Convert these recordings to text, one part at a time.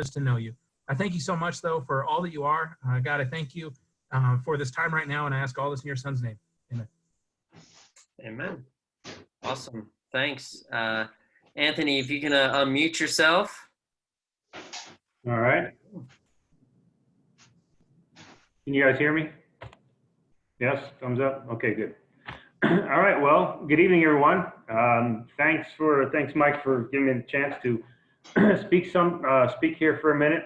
to know you. I thank you so much, though, for all that you are. God, I thank you for this time right now, and I ask all this in your son's name. Amen. Amen. Awesome. Thanks. Anthony, if you can unmute yourself. All right. Can you guys hear me? Yes, thumbs up. Okay, good. All right. Well, good evening, everyone. Thanks, Mike, for giving me the chance to speak here for a minute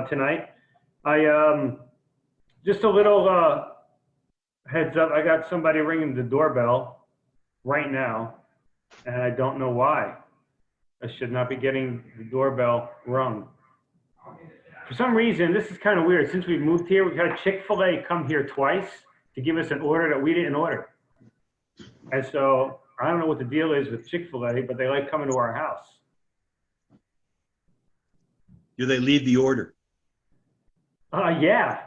tonight. I just a little heads up. I got somebody ringing the doorbell right now, and I don't know why. I should not be getting the doorbell rung. For some reason, this is kind of weird. Since we moved here, we've had Chick-fil-A come here twice to give us an order that we didn't order. And so I don't know what the deal is with Chick-fil-A, but they like coming to our house. Do they leave the order? Yeah.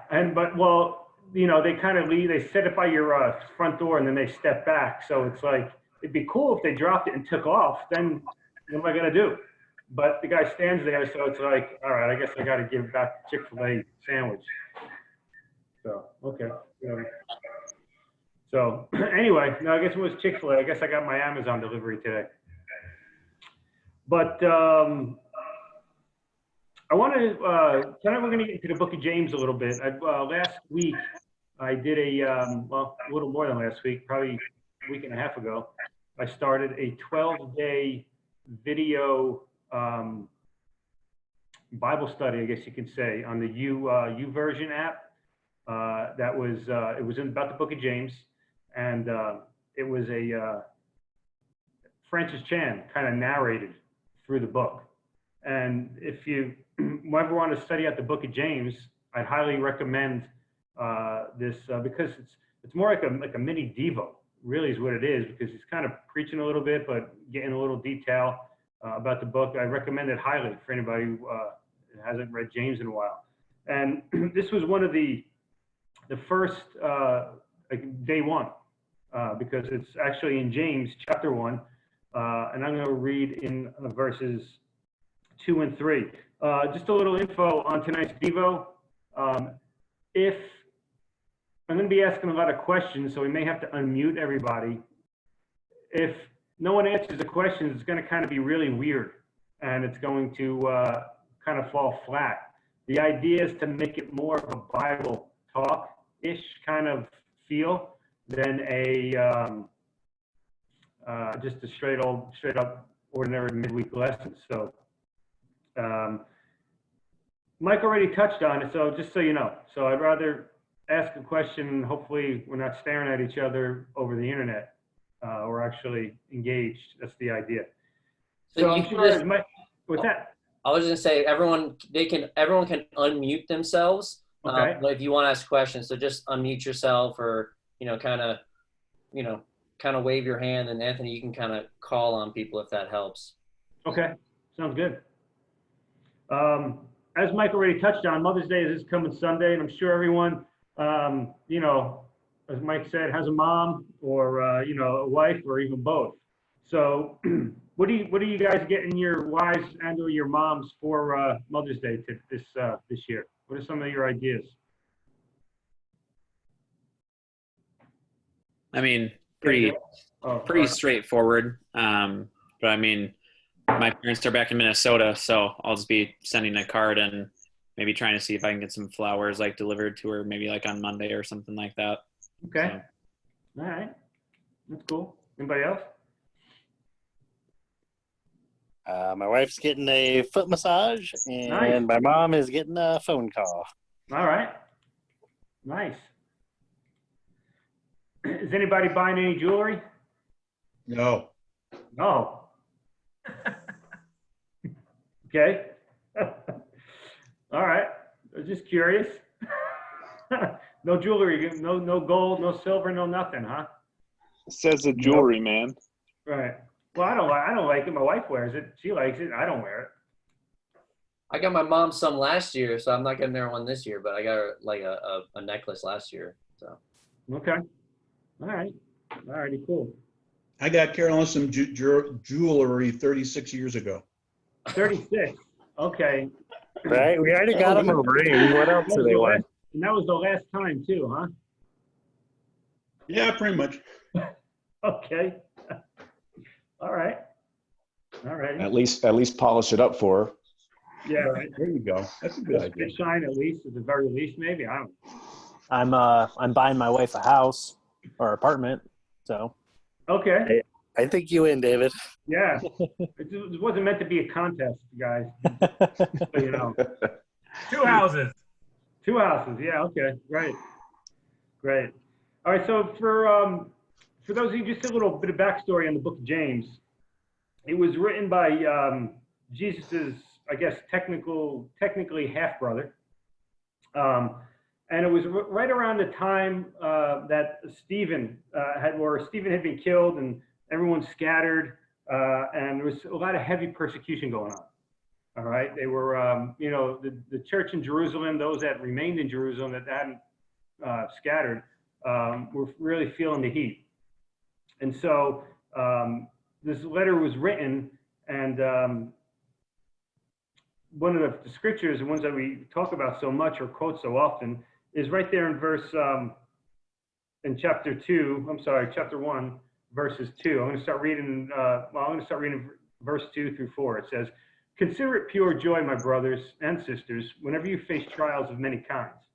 Well, you know, they kind of leave, they set it by your front door and then they step back. So it's like, it'd be cool if they dropped it and took off. Then what am I going to do? But the guy stands there. So it's like, all right, I guess I got to give back the Chick-fil-A sandwich. So, okay. So anyway, no, I guess it was Chick-fil-A. I guess I got my Amazon delivery today. But I want to, tonight we're going to get into the book of James a little bit. Last week, I did well, a little more than last week, probably a week and a half ago. I started a 12-day video Bible study, I guess you can say, on the YouVersion app. It was about the book of James, and it was Francis Chan kind of narrated through the book. And if you ever want to study out the book of James, I'd highly recommend this because it's more like a mini Devo, really is what it is, because he's kind of preaching a little bit, but getting a little detail about the book. I recommend it highly for anybody who hasn't read James in a while. And this was one of the first, like day one, because it's actually in James chapter 1, and I'm going to read in verses 2 and 3. Just a little info on tonight's Devo. If I'm going to be asking a lot of questions, so we may have to unmute everybody. If no one answers the questions, it's going to kind of be really weird, and it's going to kind of fall flat. The idea is to make it more of a Bible talk-ish kind of feel than just a straight up ordinary midweek lesson. So Mike already touched on it, so just so you know. So I'd rather ask a question, and hopefully we're not staring at each other over the internet. We're actually engaged. That's the idea. So I'm sure Mike, what's that? I was going to say everyone can unmute themselves. Okay. But if you want to ask questions, so just unmute yourself, or kind of wave your hand, and Anthony, you can kind of call on people if that helps. Okay, sounds good. As Mike already touched on, Mother's Day is this coming Sunday, and I'm sure everyone, as Mike said, has a mom or a wife or even both. So, what do you guys getting your wives and or your moms for Mother's Day this year? What are some of your ideas? I mean, pretty straightforward. But I mean, my parents are back in Minnesota, so I'll just be sending a card and maybe trying to see if I can get some flowers like delivered to her, maybe like on Monday or something like that. Okay. So. All right. That's cool. Anybody else? My wife's getting a foot massage, and nice. My mom is getting a phone call. All right. Nice. Is anybody buying any jewelry? No. No. Okay. All right. I was just curious. No jewelry, no gold, no silver, no nothing, huh? It says the jewelry, man. Right. Well, I don't like it. My wife wears it. She likes it. I don't wear it. I got my mom some last year, so I'm not getting her one this year, but I got her like a necklace last year. So. Okay. All right. All righty, cool. I got Carolyn some jewelry 36 years ago. 36. Okay. Right? We already got them a ring. What else do they want? And that was the last time too, huh? Yeah, pretty much. Okay. All right. All right. At least polish it up for her. Yeah. Right. There you go. That's a good idea. Spit shine at least, at the very least, maybe. I don't I'm buying my wife a house or apartment, so know. Okay. I think you win, David. Yeah. It wasn't meant to be a contest, guys. But, you know, 2 houses. 2 houses. Yeah. Okay. Great. Great. All right. So for those of you, just a little bit of backstory on the book of James. It was written by Jesus's, I guess, technically half brother. And it was right around the time that Stephen had been killed and everyone scattered, and there was a lot of heavy persecution going on. All right, they were, you know, the church in Jerusalem, those that remained in Jerusalem that hadn't scattered, were really feeling the heat. And so this letter was written, and one of the scriptures, the ones that we talk about so much or quote so often, is right there in verse, in chapter 1, verses 2. I'm going to start reading, verse 2 through 4. It says, "Consider it pure joy, my brothers and sisters, whenever you face trials of many kinds,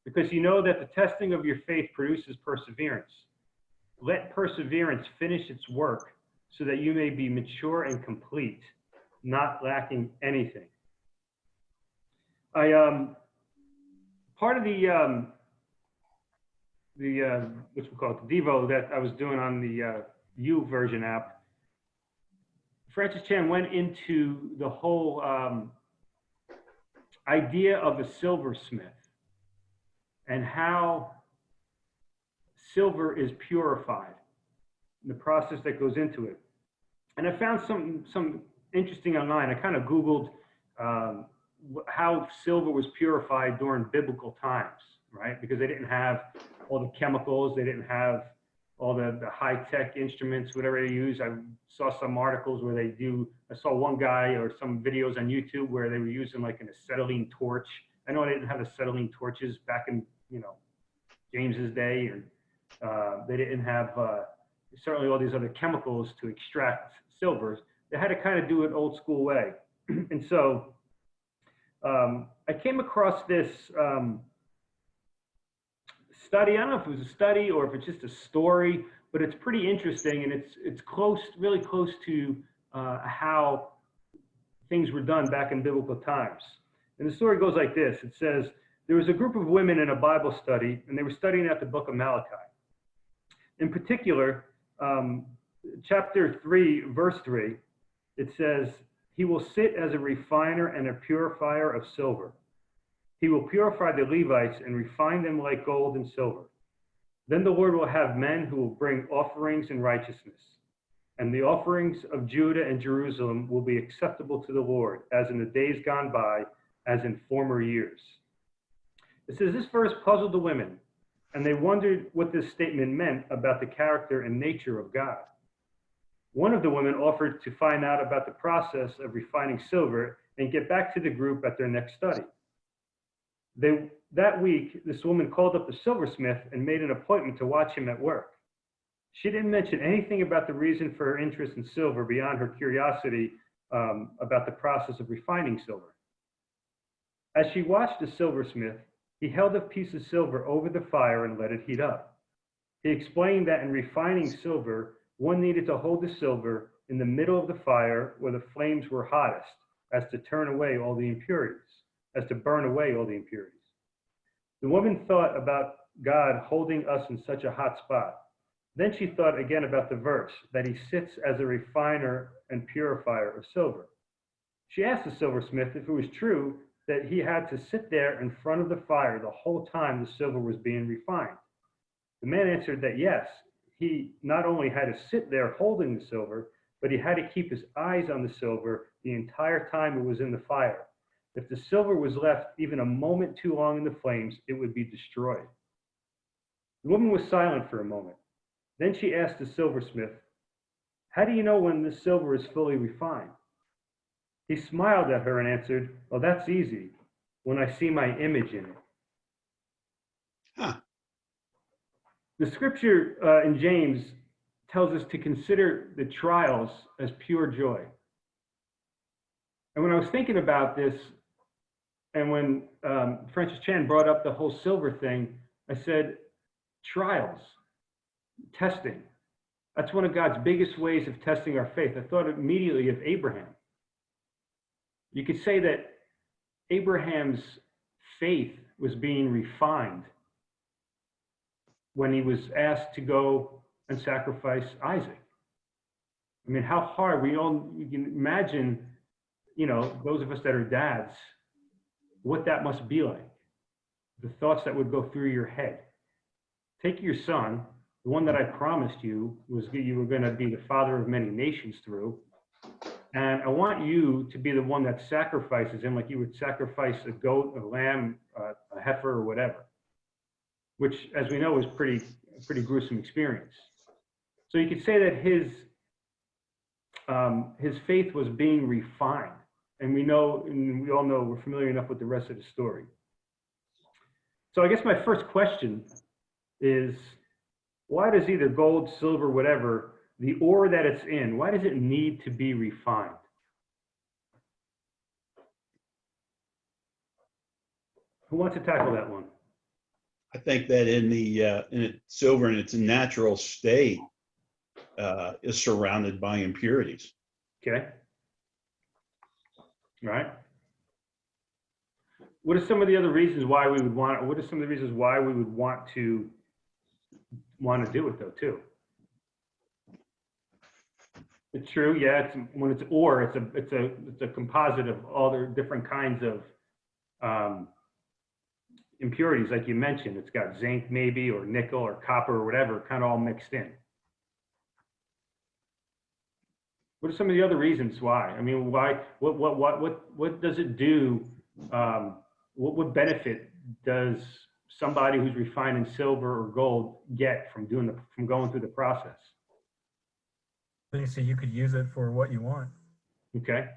because you know that the testing of your faith produces perseverance. Let perseverance finish its work so that you may be mature and complete, not lacking anything." Part of the what's we call it, the Devo that I was doing on the U version app, Francis Chan went into the whole idea of a silversmith and how silver is purified, the process that goes into it. And I found some interesting online. I kind of Googled how silver was purified during biblical times, right? Because they didn't have all the chemicals, they didn't have all the high-tech instruments, whatever they use. I saw some articles where I saw one guy or some videos on YouTube where they were using like an acetylene torch. I know they didn't have acetylene torches back in, you know, James's day, and they didn't have certainly all these other chemicals to extract silver. They had to kind of do it old school way. And so I came across this study. I don't know if it was a study or if it's just a story, but it's pretty interesting, and it's close, really close to how things were done back in biblical times. And the story goes like this. It says, there was a group of women in a Bible study, and they were studying out the book of Malachi. In particular, chapter 3, verse 3, it says, "He will sit as a refiner and a purifier of silver. He will purify the Levites and refine them like gold and silver. Then the Lord will have men who will bring offerings in righteousness. And the offerings of Judah and Jerusalem will be acceptable to the Lord, as in the days gone by, as in former years." It says this verse puzzled the women, and they wondered what this statement meant about the character and nature of God. One of the women offered to find out about the process of refining silver and get back to the group at their next study. That week, this woman called up the silversmith and made an appointment to watch him at work. She didn't mention anything about the reason for her interest in silver beyond her curiosity about the process of refining silver. As she watched the silversmith, he held a piece of silver over the fire and let it heat up. He explained that in refining silver, one needed to hold the silver in the middle of the fire where the flames were hottest, as to burn away all the impurities. The woman thought about God holding us in such a hot spot. Then she thought again about the verse, that he sits as a refiner and purifier of silver. She asked the silversmith if it was true that he had to sit there in front of the fire the whole time the silver was being refined. The man answered that yes, he not only had to sit there holding the silver, but he had to keep his eyes on the silver the entire time it was in the fire. If the silver was left even a moment too long in the flames, it would be destroyed. The woman was silent for a moment. Then she asked the silversmith, "How do you know when this silver is fully refined?" He smiled at her and answered, "Oh, that's easy, when I see my image in it." Huh. The scripture in James tells us to consider the trials as pure joy. And when I was thinking about this, and when Francis Chan brought up the whole silver thing, I said, trials, testing. That's one of God's biggest ways of testing our faith. I thought immediately of Abraham. You could say that Abraham's faith was being refined when he was asked to go and sacrifice Isaac. I mean, how hard, you can imagine, those of us that are dads, what that must be like. The thoughts that would go through your head. Take your son, the one that I promised you you were going to be the father of many nations through, and I want you to be the one that sacrifices him like you would sacrifice a goat, a lamb, a heifer, or whatever, which, as we know, is a pretty gruesome experience. So you could say that his faith was being refined, and we all know, we're familiar enough with the rest of the story. So I guess my first question is, why does either gold, silver, whatever, the ore that it's in, why does it need to be refined? Who wants to tackle that one? I think that silver in its natural state is surrounded by impurities. Okay. Right. What are some of the other reasons why we would want? What are some of the reasons why we would want to do it though too? It's true. Yeah. When it's ore, it's a composite of all the different kinds of impurities, like you mentioned. It's got zinc maybe, or nickel, or copper, or whatever, kind of all mixed in. What are some of the other reasons why? I mean, why? What does it do? What benefit does somebody who's refining silver or gold get from going through the process? So you could use it for what you want. Okay.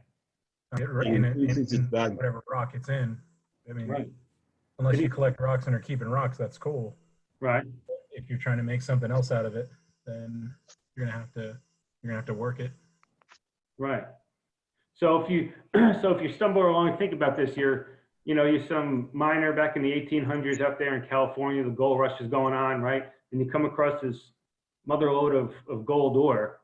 In whatever rock it's in. I mean, right. Unless you collect rocks and are keeping rocks, that's cool. Right. If you're trying to make something else out of it, then you're gonna have to work it. Right. So if you stumble along and think about this, you're some miner back in the 1800s up there in California, the gold rush is going on, right? And you come across this mother lode of gold ore,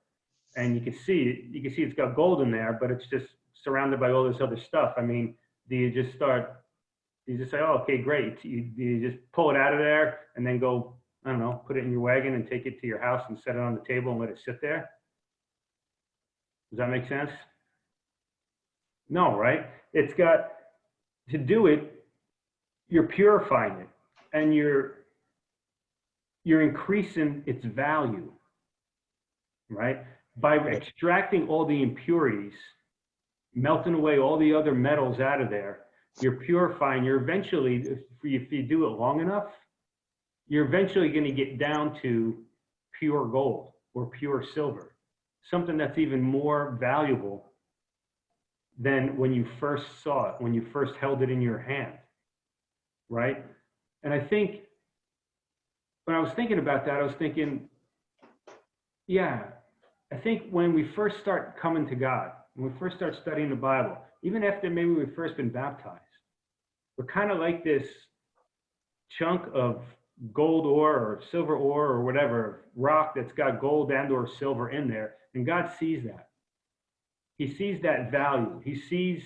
and you can see it's got gold in there, but it's just surrounded by all this other stuff. I mean, do you just say, oh, okay, great. Do you just pull it out of there and then go, I don't know, put it in your wagon and take it to your house and set it on the table and let it sit there? Does that make sense? No, right? It's got to do it. You're purifying it, and you're increasing its value, right? By extracting all the impurities, melting away all the other metals out of there. You're purifying. You're eventually, if you do it long enough, you're eventually going to get down to pure gold or pure silver, something that's even more valuable than when you first saw it, when you first held it in your hand, right? And I think when I was thinking about that, I was thinking, yeah, I think when we first start coming to God, when we first start studying the Bible, even after maybe we've first been baptized, we're kind of like this chunk of gold ore or silver ore or whatever, rock that's got gold and or silver in there. And God sees that. He sees that value. He sees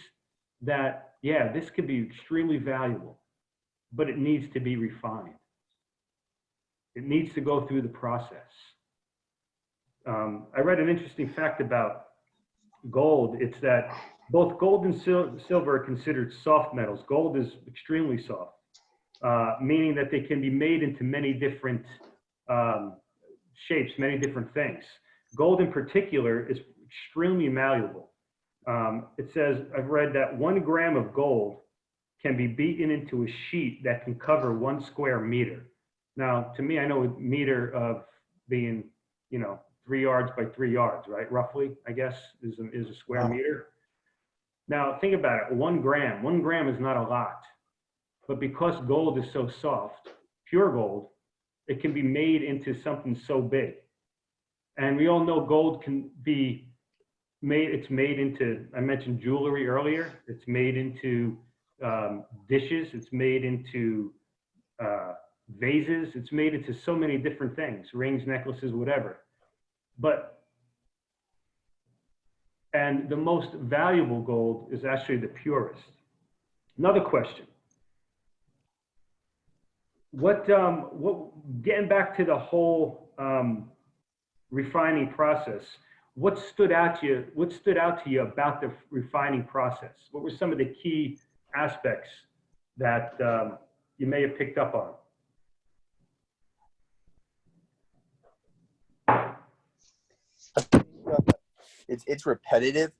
that, yeah, this could be extremely valuable, but it needs to be refined. It needs to go through the process. I read an interesting fact about gold. It's that both gold and silver are considered soft metals. Gold is extremely soft, meaning that they can be made into many different shapes, many different things. Gold in particular is extremely malleable. It says, I've read that 1 gram of gold can be beaten into a sheet that can cover 1 square meter. Now, to me, I know a meter of being, 3 yards by 3 yards, right? Roughly, I guess, is a square meter. Now think about it, 1 gram is not a lot, but because gold is so soft, pure gold, it can be made into something so big. And we all know gold can be made, it's made into, I mentioned jewelry earlier, it's made into dishes, it's made into vases, it's made into so many different things, rings, necklaces, whatever. And the most valuable gold is actually the purest. Another question. Getting back to the whole refining process, what stood out to you about the refining process? What were some of the key aspects that you may have picked up on? It's repetitive.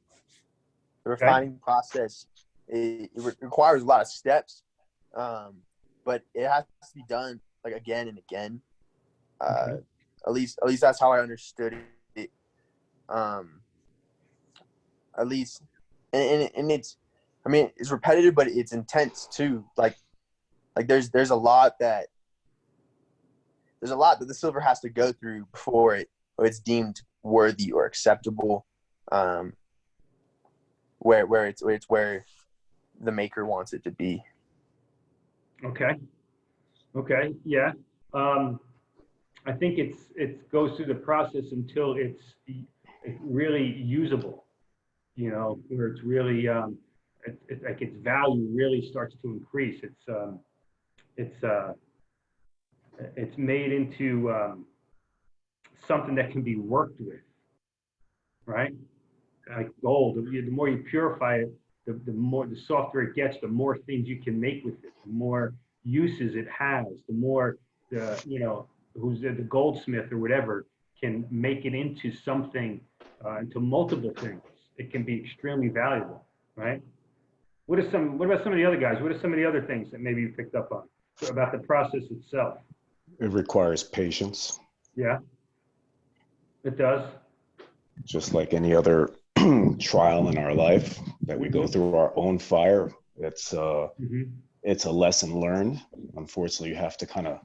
The refining process it requires a lot of steps, but it has to be done like again and again. At least that's how I understood it. At least, and it's, I mean, it's repetitive, but it's intense too. Like there's a lot that the silver has to go through before it's deemed worthy or acceptable, where it's where the maker wants it to be. Okay, yeah. I think it goes through the process until it's really usable, you know, where it's really like its value really starts to increase. It's made into something that can be worked with, right? Like gold, the more you purify it, the softer it gets, the more things you can make with it, the more uses it has, the more who's the goldsmith or whatever can make it into something, into multiple things. It can be extremely valuable, right? What about some of the other guys? What are some of the other things that maybe you picked up on about the process itself? It requires patience. Yeah, it does. Just like any other trial in our life that we go through our own fire. It's a lesson learned. Unfortunately, you have to kind of,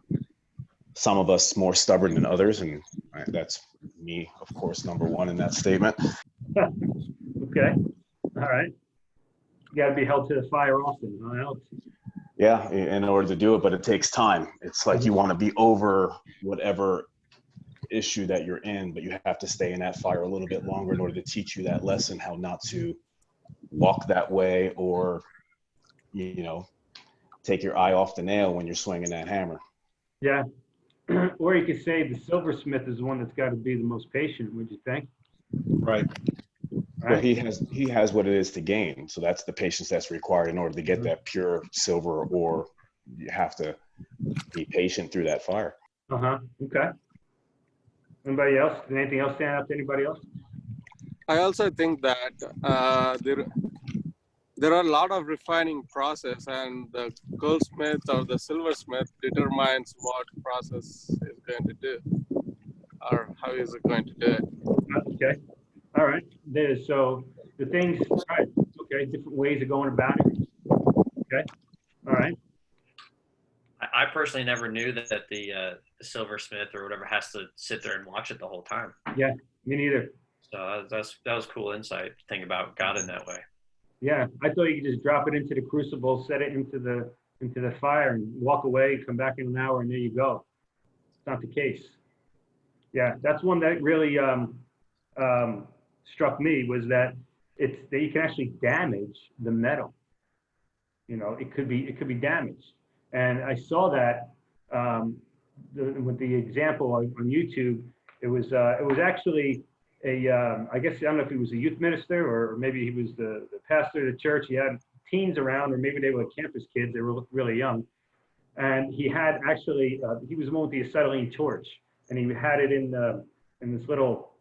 some of us more stubborn than others, and that's me, of course, number one in that statement. Okay, all right. You got to be held to the fire often. Yeah, in order to do it, but it takes time. It's like you want to be over whatever issue that you're in, but you have to stay in that fire a little bit longer in order to teach you that lesson, how not to walk that way, or take your eye off the nail when you're swinging that hammer. Yeah. Or you could say the silversmith is the one that's got to be the most patient, would you think? Right. Well, he has what it is to gain. So that's the patience that's required in order to get that pure silver ore. You have to be patient through that fire. Okay. Anybody else? Did anything else stand out to anybody else? I also think that there are a lot of refining process, and the goldsmith or the silversmith determines what process is going to do or how is it going to do it. Okay. All right. So the things, right. Okay. Different ways of going about it. Okay. All right. I personally never knew that the silversmith or whatever has to sit there and watch it the whole time. Yeah, me neither. So that was cool insight to think about God in that way. Yeah, I thought you could just drop it into the crucible, set it into the fire, and walk away, come back in an hour, and there you go. It's not the case. Yeah, that's one that really struck me, was that that you can actually damage the metal. You know, it could be damaged, and I saw that with the example on YouTube. It was actually I guess, I don't know if he was a youth minister or maybe he was the pastor of the church. He had teens around, or maybe they were campus kids. They were really young. And he had actually, he was the one with the acetylene torch, and he had it in this little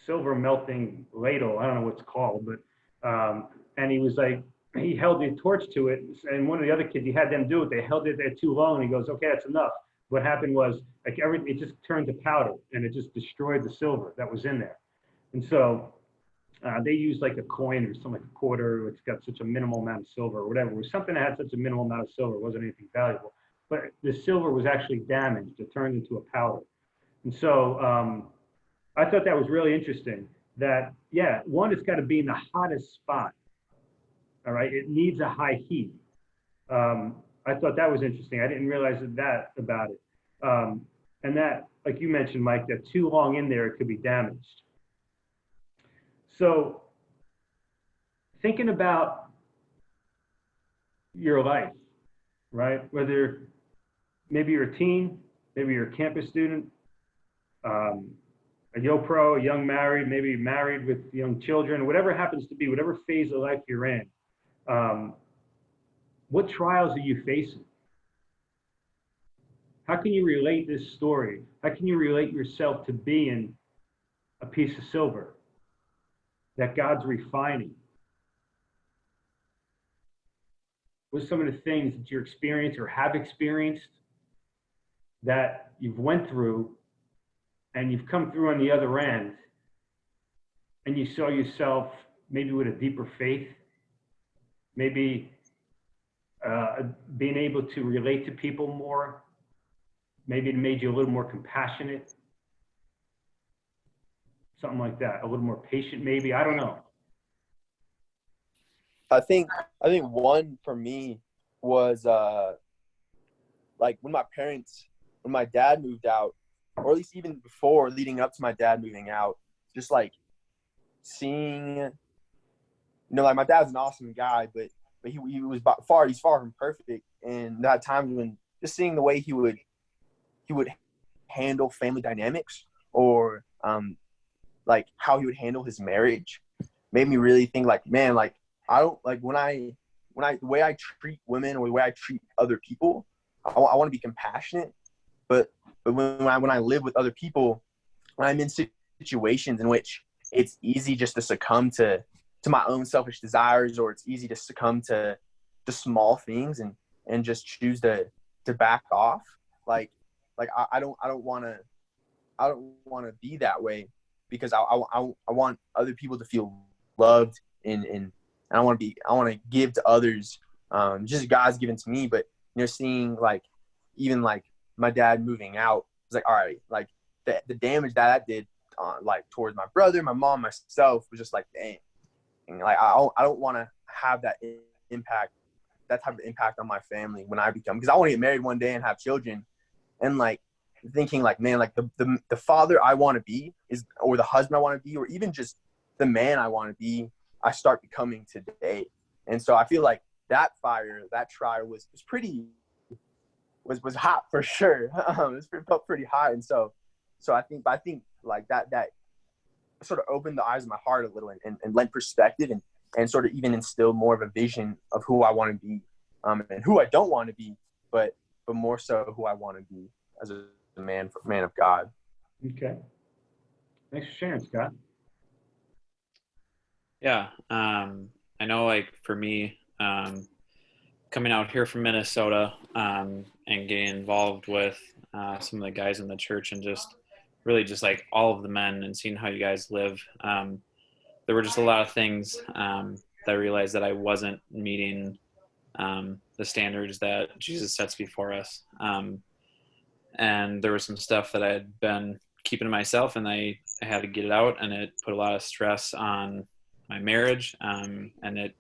silver melting ladle. I don't know what it's called, but, and he was like, he held the torch to it, and one of the other kids, he had them do it. They held it there too long, and he goes, okay, that's enough. What happened was, like, it just turned to powder, and it just destroyed the silver that was in there. And so They used like a coin or something like a quarter. It's got such a minimal amount of silver or whatever. It was something that had such a minimal amount of silver. It wasn't anything valuable. But the silver was actually damaged. It turned into a powder. And so I thought that was really interesting that, yeah, one, it's got to be in the hottest spot. All right. It needs a high heat. I thought that was interesting. I didn't realize that about it. And that, like you mentioned, Mike, that too long in there, it could be damaged. So thinking about your life, right? Whether maybe you're a teen, maybe you're a campus student, a YoPro, a young married, maybe married with young children, whatever it happens to be, whatever phase of life you're in, what trials are you facing? How can you relate this story? How can you relate yourself to being a piece of silver that God's refining? What are some of the things that you're experienced or have experienced that you've went through and you've come through on the other end and you saw yourself maybe with a deeper faith, maybe being able to relate to people more, maybe it made you a little more compassionate, something like that, a little more patient maybe, I don't know. I think one for me was like when my dad moved out, or at least even before leading up to my dad moving out, just like seeing, like my dad's an awesome guy, but he was he's far from perfect, and there had times when just seeing the way he would handle family dynamics, or like how he would handle his marriage, made me really think like, man, like I don't like when I the way I treat women or the way I treat other people, I want to be compassionate, but when I live with other people, when I'm in situations in which it's easy just to succumb to my own selfish desires, or it's easy to succumb to the small things and just choose to back off. Like I don't want to be that way, because I want other people to feel loved, and I want to give to others, just God's given to me. But seeing like even like my dad moving out, it's like, all right, like the damage that did like towards my brother, my mom, myself, was just like, dang. Like I don't want to have that type of impact on my family when I become, because I want to get married one day and have children, and like thinking like, man, like the father I want to be or the husband I want to be, or even just the man I want to be, I start becoming today. And so I feel like that trial was hot for sure. It felt pretty hot, and so I think like that sort of opened the eyes of my heart a little, and lent perspective, and sort of even instilled more of a vision of who I want to be, and who I don't want to be, but more so who I want to be as a man of God. Okay. Thanks for sharing, Scott. Yeah. I know, like for me, coming out here from Minnesota, and getting involved with some of the guys in the church, and just really just like all of the men, and seeing how you guys live. There were just a lot of things that I realized that I wasn't meeting the standards that Jesus sets before us. And there was some stuff that I had been keeping to myself, and I had to get it out, and it put a lot of stress on my marriage. And it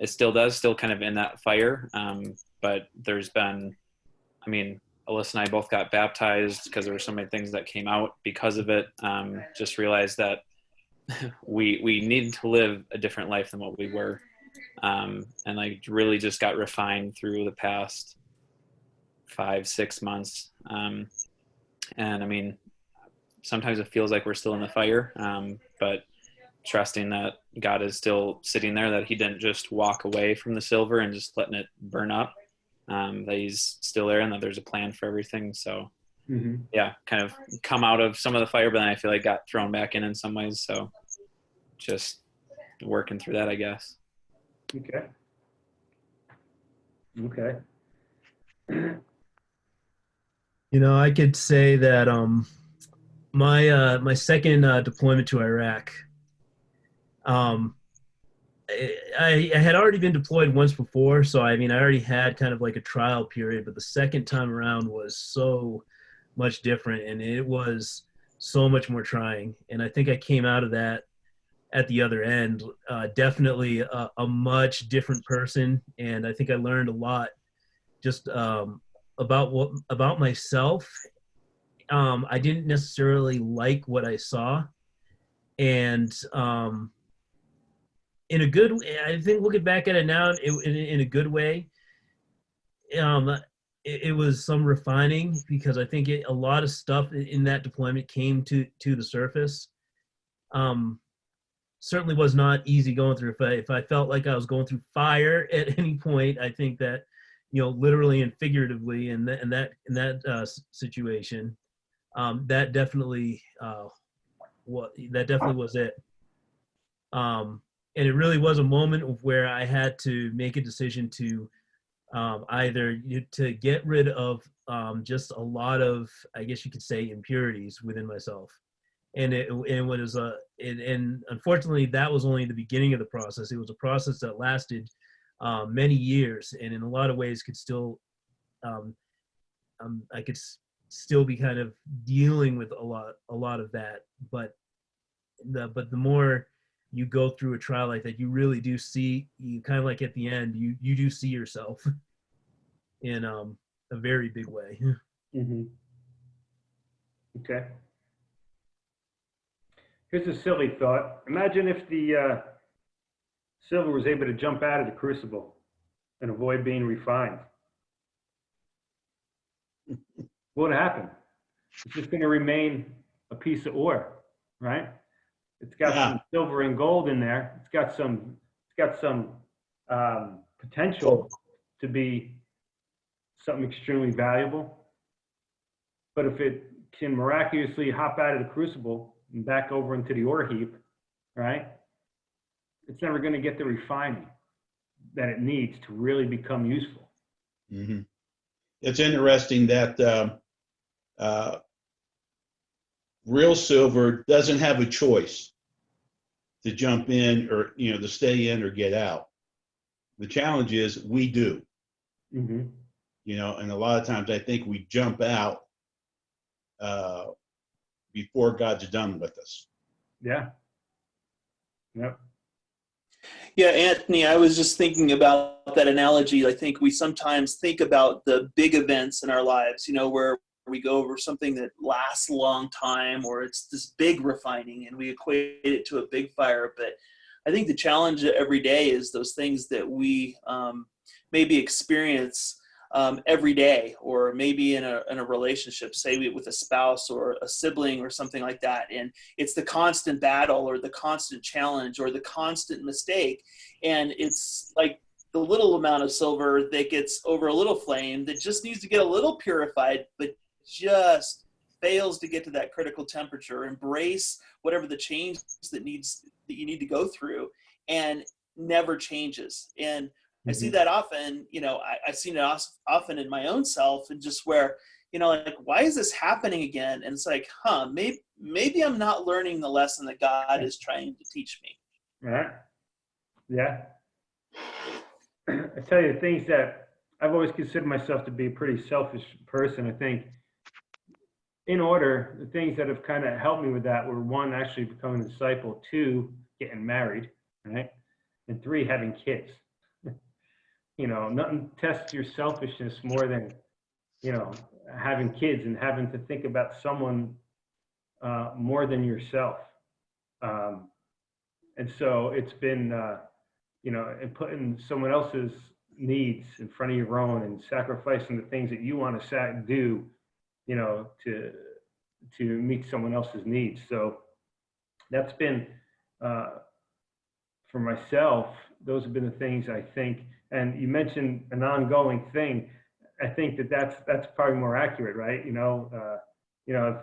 still does, still kind of in that fire. But there's been, I mean, Alyssa and I both got baptized because there were so many things that came out because of it. Just realized that we needed to live a different life than what we were. And like really just got refined through the past 5-6 months. And I mean, sometimes it feels like we're still in the fire, but trusting that God is still sitting there, that he didn't just walk away from the silver and just letting it burn up, that he's still there, and that there's a plan for everything. So yeah, kind of come out of some of the fire, but then I feel like got thrown back in some ways. So just working through that, I guess. Okay. I could say that my second deployment to Iraq, Um, I had already been deployed once before, so I mean, I already had kind of like a trial period, but the second time around was so much different, and it was so much more trying. And I think I came out of that at the other end, definitely a much different person, and I think I learned a lot just about myself. I didn't necessarily like what I saw, and in a good way, I think looking back at it now, in a good way, um, it was some refining because I think a lot of stuff in that deployment came to the surface. Um, Certainly was not easy going through. If I felt like I was going through fire at any point, I think that, literally and figuratively in that situation, that definitely was it. And it really was a moment of where I had to make a decision to either to get rid of just a lot of, I guess you could say, impurities within myself. And it was and unfortunately that was only the beginning of the process. It was a process that lasted many years, and in a lot of ways could still I could still be kind of dealing with a lot of that. But the more you go through a trial like that, you really do see, you kind of like at the end, you do see yourself in a very big way. Mm-hmm. Okay. Here's a silly thought. Imagine if the silver was able to jump out of the crucible and avoid being refined. What would happen? It's just going to remain a piece of ore, right? It's got some silver and gold in there. It's got some potential to be something extremely valuable. But if it can miraculously hop out of the crucible and back over into the ore heap, right? It's never going to get the refining that it needs to really become useful. Mm-hmm. It's interesting that real silver doesn't have a choice to jump in or, to stay in or get out. The challenge is we do. Mm-hmm. And a lot of times I think we jump out before God's done with us. Yeah. Yep. Yeah, Anthony, I was just thinking about that analogy. I think we sometimes think about the big events in our lives, where we go over something that lasts a long time, or it's this big refining and we equate it to a big fire. But I think the challenge every day is those things that we maybe experience every day, or maybe in a relationship, say with a spouse or a sibling or something like that. And it's the constant battle or the constant challenge or the constant mistake. And it's like the little amount of silver that gets over a little flame that just needs to get a little purified, but just fails to get to that critical temperature, embrace whatever the change that you need to go through, and never changes. And I see that often, I've seen it often in my own self, and just where, like, why is this happening again? And it's like, maybe I'm not learning the lesson that God is trying to teach me. Right. Yeah. I tell you, the things that I've always considered myself to be a pretty selfish person. I think in order, the things that have kind of helped me with that were, 1, actually becoming a disciple, 2, getting married, right? And 3, having kids. Nothing tests your selfishness more than, having kids and having to think about someone more than yourself. And so it's been, and putting someone else's needs in front of your own and sacrificing the things that you want to do, to meet someone else's needs. So that's been, for myself, those have been the things I think. And you mentioned an ongoing thing. I think that's probably more accurate, right? I've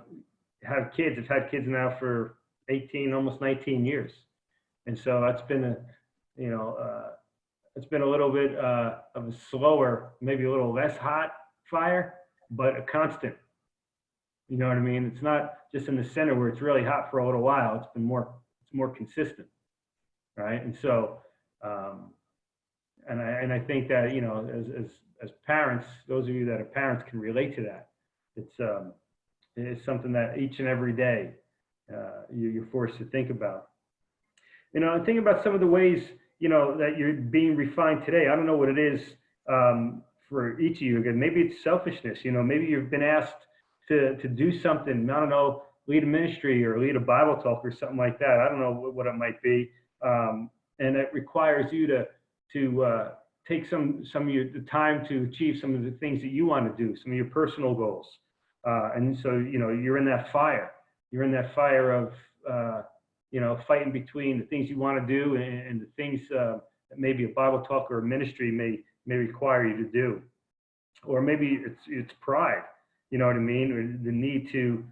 had kids now for 18, almost 19 years, and so that's been it's been a little bit of a slower, maybe a little less hot fire, but a constant. You know what I mean? It's not just in the center where it's really hot for a little while. It's more consistent. right? And so, and I think that, you know, as parents, those of you that are parents can relate to that. It's something that each and every day you're forced to think about. You know, and think about some of the ways, you know, that you're being refined today. I don't know what it is for each of you. Again, maybe it's selfishness. You know, maybe you've been asked to do something. I don't know, lead a ministry or lead a Bible talk or something like that. I don't know what it might be, and it requires you to take some of the time to achieve some of the things that you want to do, some of your personal goals. And so, you know, you're in that fire. You're in that fire of you know, fighting between the things you want to do and the things that maybe a Bible talk or a ministry may require you to do. Or maybe it's pride, you know what I mean? Or the need to,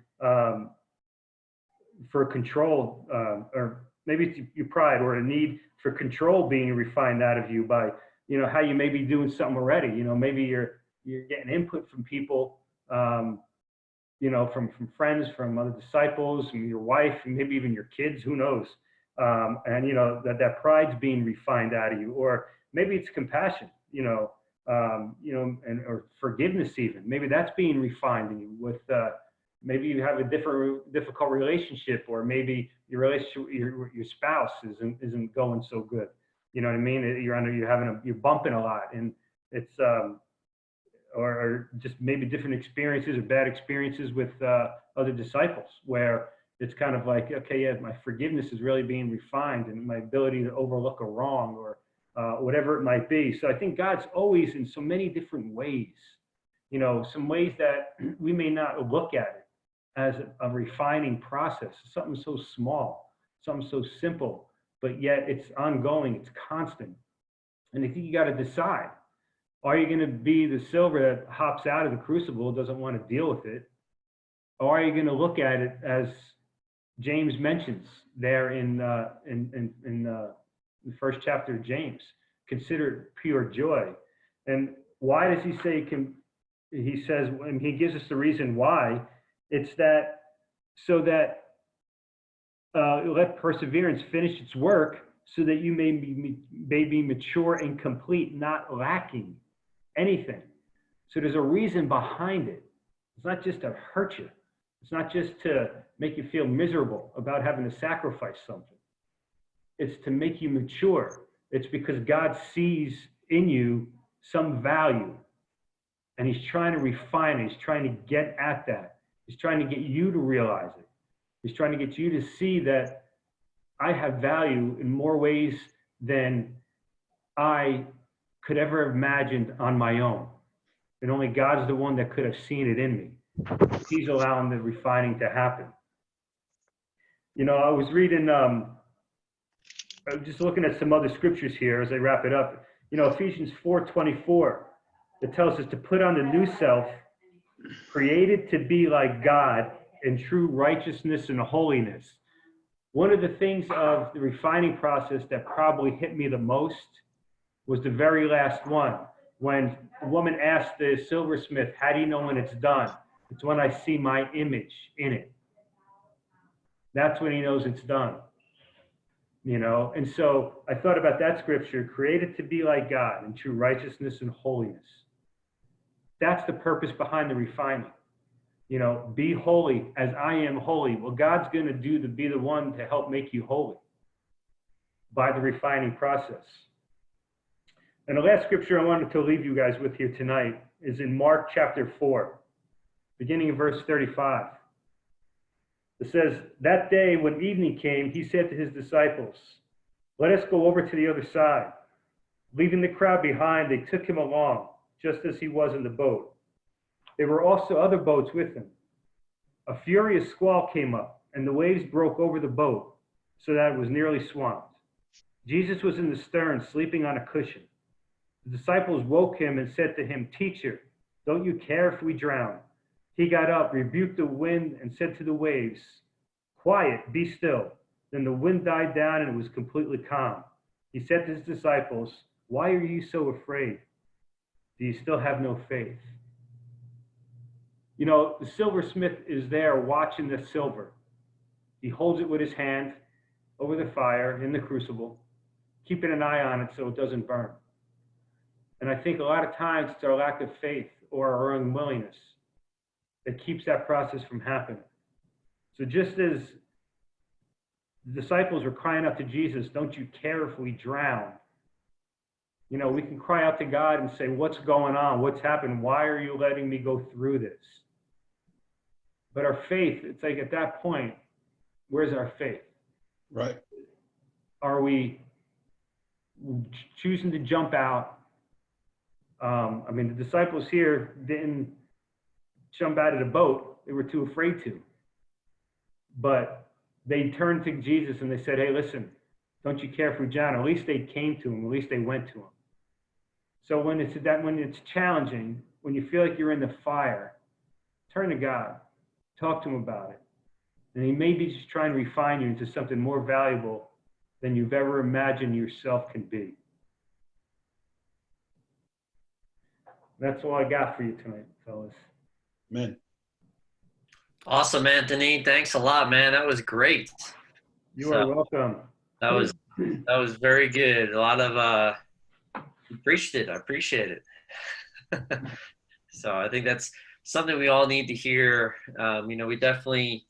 for control, or maybe it's your pride or a need for control being refined out of you by, you know, how you may be doing something already. You know, maybe you're getting input from people, you know, from friends, from other disciples, from your wife, and maybe even your kids, who knows? And, you know, that pride's being refined out of you. Or maybe it's compassion, you know, and or forgiveness even. Maybe that's being refined in you with, maybe you have a difficult relationship, or maybe your relationship with your spouse isn't going so good. You know what I mean? You're bumping a lot, and it's, or just maybe different experiences or bad experiences with other disciples, where it's kind of like, okay, yeah, my forgiveness is really being refined, and my ability to overlook a wrong, or whatever it might be. So I think God's always in so many different ways, you know, some ways that we may not look at it as a refining process, something so small, something so simple, but yet it's ongoing, it's constant. And I think you got to decide, are you going to be the silver that hops out of the crucible, doesn't want to deal with it? Or are you going to look at it as James mentions there in the first chapter of James? Consider it pure joy. And why does he say, he says, and he gives us the reason why, it's that so that let perseverance finish its work, so that you may be mature and complete, not lacking anything. So there's a reason behind it. It's not just to hurt you. It's not just to make you feel miserable about having to sacrifice something. It's to make you mature. It's because God sees in you some value, and he's trying to refine it. He's trying to get at that. He's trying to get you to realize it. He's trying to get you to see that I have value in more ways than I could ever have imagined on my own. And only God's the one that could have seen it in me. He's allowing the refining to happen. You know, I was reading, I was just looking at some other scriptures here as I wrap it up. You know, Ephesians 4:24, it tells us to put on the new self, created to be like God in true righteousness and holiness. One of the things of the refining process that probably hit me the most was the very last one. When the woman asked the silversmith, how do you know when it's done? It's when I see my image in it. That's when he knows it's done. You know, and so I thought about that scripture, created to be like God in true righteousness and holiness. That's the purpose behind the refining. You know, be holy as I am holy. Well, God's going to be the one to help make you holy by the refining process. And the last scripture I wanted to leave you guys with here tonight is in Mark chapter 4, beginning in verse 35. It says, that day when evening came, he said to his disciples, let us go over to the other side. Leaving the crowd behind, they took him along, just as he was in the boat. There were also other boats with him. A furious squall came up, and the waves broke over the boat, so that it was nearly swamped. Jesus was in the stern, sleeping on a cushion. The disciples woke him and said to him, Teacher, don't you care if we drown? He got up, rebuked the wind, and said to the waves, Quiet, be still. Then the wind died down, and it was completely calm. He said to his disciples, Why are you so afraid? Do you still have no faith? You know, the silversmith is there watching the silver. He holds it with his hand over the fire in the crucible, keeping an eye on it so it doesn't burn. And I think a lot of times it's our lack of faith or our unwillingness that keeps that process from happening. So just as the disciples were crying out to Jesus, don't you care if we drown? You know, we can cry out to God and say, what's going on? What's happened? Why are you letting me go through this? But our faith, it's like at that point, where's our faith? Right. Are we choosing to jump out? I mean, the disciples here didn't jump out of the boat. They were too afraid to. But they turned to Jesus and they said, hey, listen, don't you care if we drown? At least they came to him. At least they went to him. So when it's challenging, when you feel like you're in the fire, turn to God. Talk to him about it. And he may be just trying to refine you into something more valuable than you've ever imagined yourself can be. That's all I got for you tonight, fellas. Amen. Awesome, Anthony. Thanks a lot, man. That was great. You are welcome. That was very good. A lot of appreciate it. I appreciate it. So I think that's something we all need to hear. You know, we definitely,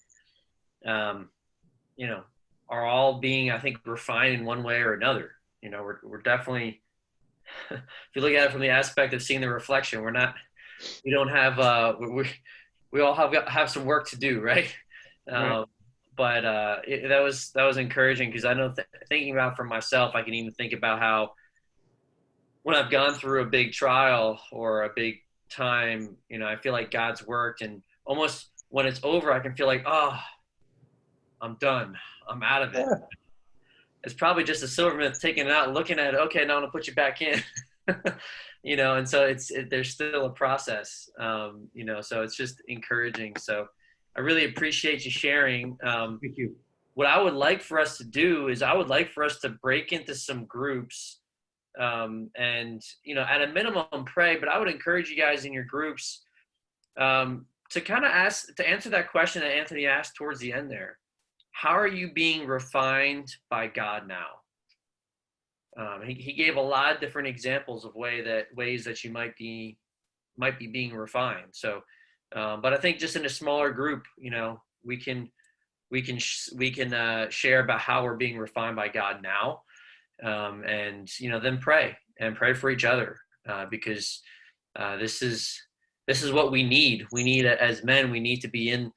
you know, are all being, I think, refined in one way or another. You know, we're definitely, if you look at it from the aspect of seeing the reflection, we don't have, we all have some work to do, right? Right. But that was encouraging, because I know thinking about for myself, I can even think about how when I've gone through a big trial or a big time, you know, I feel like God's worked, and almost when it's over, I can feel like, oh, I'm done. I'm out of it. Yeah. It's probably just a silversmith taking it out and looking at it. Okay, now I'm gonna put you back in. You know, and so there's still a process. You know, so it's just encouraging. So I really appreciate you sharing. Thank you. What I would like for us to do is I would like for us to break into some groups, and, you know, at a minimum pray, but I would encourage you guys in your groups to kind of answer that question that Anthony asked towards the end there. How are you being refined by God now? He gave a lot of different examples of ways that you might be being refined. So, but I think just in a smaller group, you know, we can share about how we're being refined by God now, and, you know, then pray for each other, because this is what we need. We need, as men, we need to be in.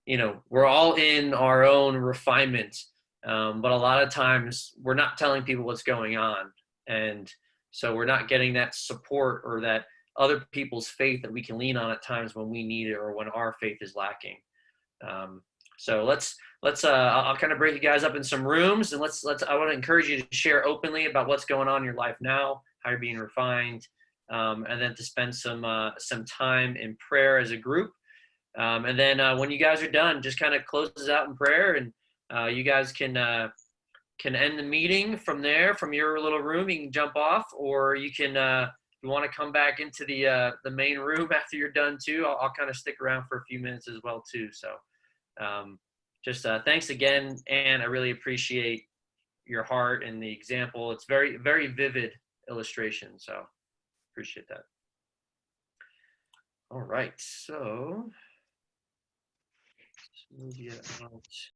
You know, we're all in our own refinement, but a lot of times we're not telling people what's going on. And so we're not getting that support or that other people's faith that we can lean on at times when we need it or when our faith is lacking. So let's I'll kind of break you guys up in some rooms, and I want to encourage you to share openly about what's going on in your life now, how you're being refined, and then to spend some time in prayer as a group. And then when you guys are done, just kind of close us out in prayer, and you guys can end the meeting from there, from your little room. You can jump off, or you can, if you want to come back into the main room after you're done too. I'll kind of stick around for a few minutes as well too. So just thanks again, and I really appreciate your heart and the example. It's very, very vivid illustration. So appreciate that. All right, so move you out.